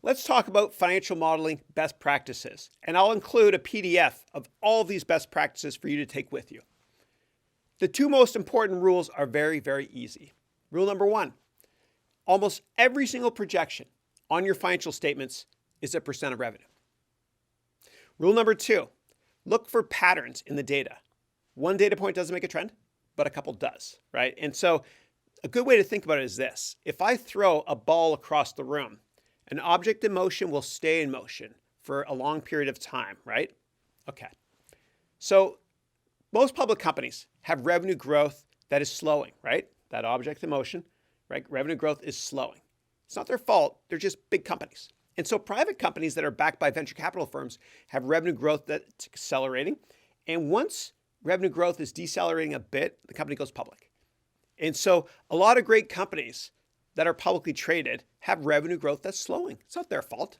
Let's talk about financial modeling best practices, and I'll include a PDF of all these best practices for you to take with you. The two most important rules are very, very easy. Rule number one, almost every single projection on your financial statements is a percent of revenue. Rule number two, look for patterns in the data. One data point doesn't make a trend, but a couple does, right? And so a good way to think about it is this. If I throw a ball across the room, an object in motion will stay in motion for a long period of time, right? Okay. So most public companies have revenue growth that is slowing, right? That object in motion, right? Revenue growth is slowing. It's not their fault. They're just big companies. And so private companies that are backed by venture capital firms have revenue growth that's accelerating. And once revenue growth is decelerating a bit, the company goes public. And so a lot of great companies that are publicly traded have revenue growth that's slowing. It's not their fault.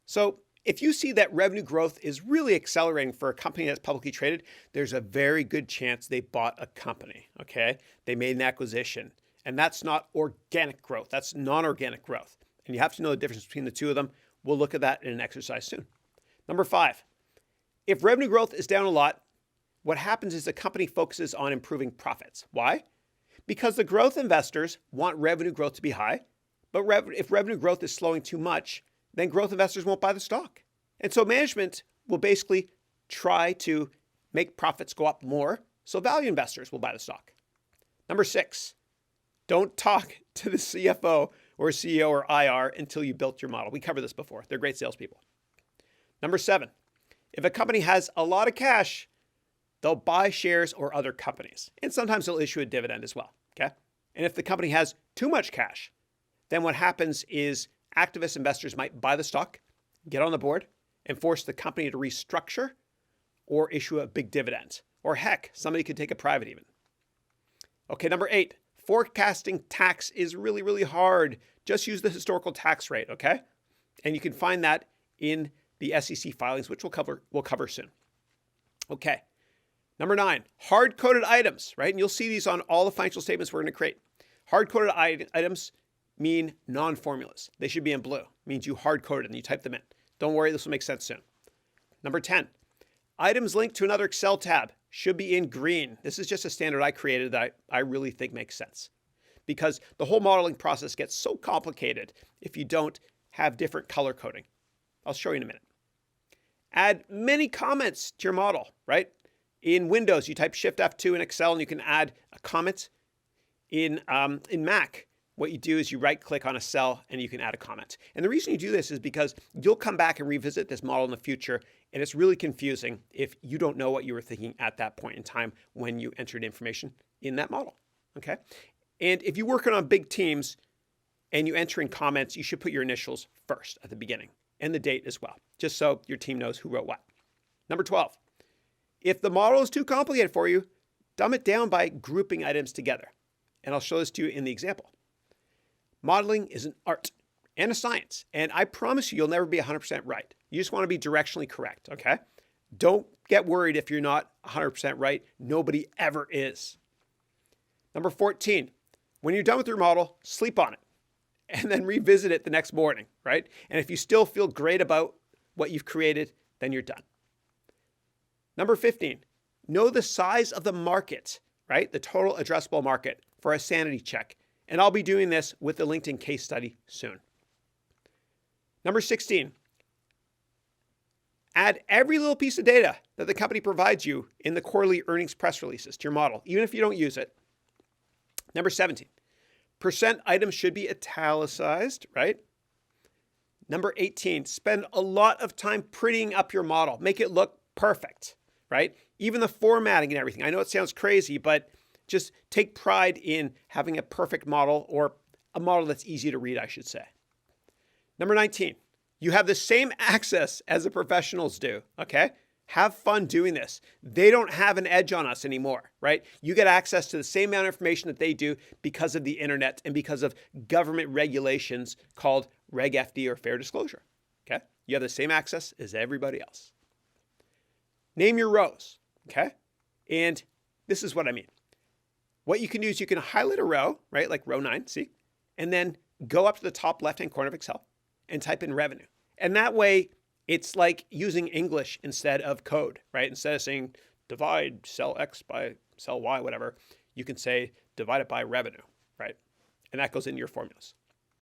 So if you see that revenue growth is really accelerating for a company that's publicly traded, there's a very good chance they bought a company, okay? They made an acquisition. And that's not organic growth. That's non-organic growth. And you have to know the difference between the two of them. We'll look at that in an exercise soon. Number five, if revenue growth is down a lot, what happens is the company focuses on improving profits. Why? Because the growth investors want revenue growth to be high, but if revenue growth is slowing too much, then growth investors won't buy the stock. And so management will basically try to make profits go up more, so value investors will buy the stock. Number six, don't talk to the CFO or CEO or IR until you built your model. We covered this before. They're great salespeople. Number seven, if a company has a lot of cash, they'll buy shares or other companies. And sometimes they'll issue a dividend as well, okay? And if the company has too much cash, then what happens is activist investors might buy the stock, get on the board, and force the company to restructure or issue a big dividend. Or heck, somebody could take it private even. Okay, number eight, forecasting tax is really, really hard. Just use the historical tax rate, okay? And you can find that in the SEC filings, which we'll cover soon. Okay. Number nine, hard-coded items, right? And you'll see these on all the financial statements we're going to create. Hard-coded items mean non-formulas. They should be in blue. It means you hard-coded and you type them in. Don't worry, this will make sense soon. Number 10, items linked to another Excel tab should be in green. This is just a standard I created that I really think makes sense because the whole modeling process gets so complicated if you don't have different color coding. I'll show you in a minute. Add many comments to your model, right? In Windows, you type Shift F2 in Excel and you can add a comment. In Mac, what you do is you right-click on a cell and you can add a comment. And the reason you do this is because you'll come back and revisit this model in the future, and it's really confusing if you don't know what you were thinking at that point in time when you entered information in that model, okay? And if you're working on big teams and you enter in comments, you should put your initials first at the beginning and the date as well, just so your team knows who wrote what. Number 12. If the model is too complicated for you, dumb it down by grouping items together. And I'll show this to you in the example. Modeling is an art and a science. And I promise you, you'll never be 100% right. You just want to be directionally correct, okay? Don't get worried if you're not 100% right. Nobody ever is. Number 14, when you're done with your model, sleep on it and then revisit it the next morning, right? And if you still feel great about what you've created, then you're done. Number 15, know the size of the market, right? The total addressable market for a sanity check. And I'll be doing this with the LinkedIn case study soon. Number 16, add every little piece of data that the company provides you in the quarterly earnings press releases to your model, even if you don't use it. Number 17, percent items should be italicized, right? Number 18, spend a lot of time prettying up your model. Make it look perfect, right? Even the formatting and everything. I know it sounds crazy, but just take pride in having a perfect model or a model that's easy to read, I should say. Number 19, you have the same access as the professionals do, okay? Have fun doing this. They don't have an edge on us anymore, right? You get access to the same amount of information that they do because of the internet and because of government regulations called Reg FD or fair disclosure, okay? You have the same access as everybody else. Name your rows, okay? And this is what I mean. What you can do is you can highlight a row, right? Like row 9, see? And then go up to the top left-hand corner of Excel and type in revenue. And that way, it's like using English instead of code, right? Instead of saying divide cell X by cell Y, whatever, you can say divide it by revenue, right? And that goes into your formulas.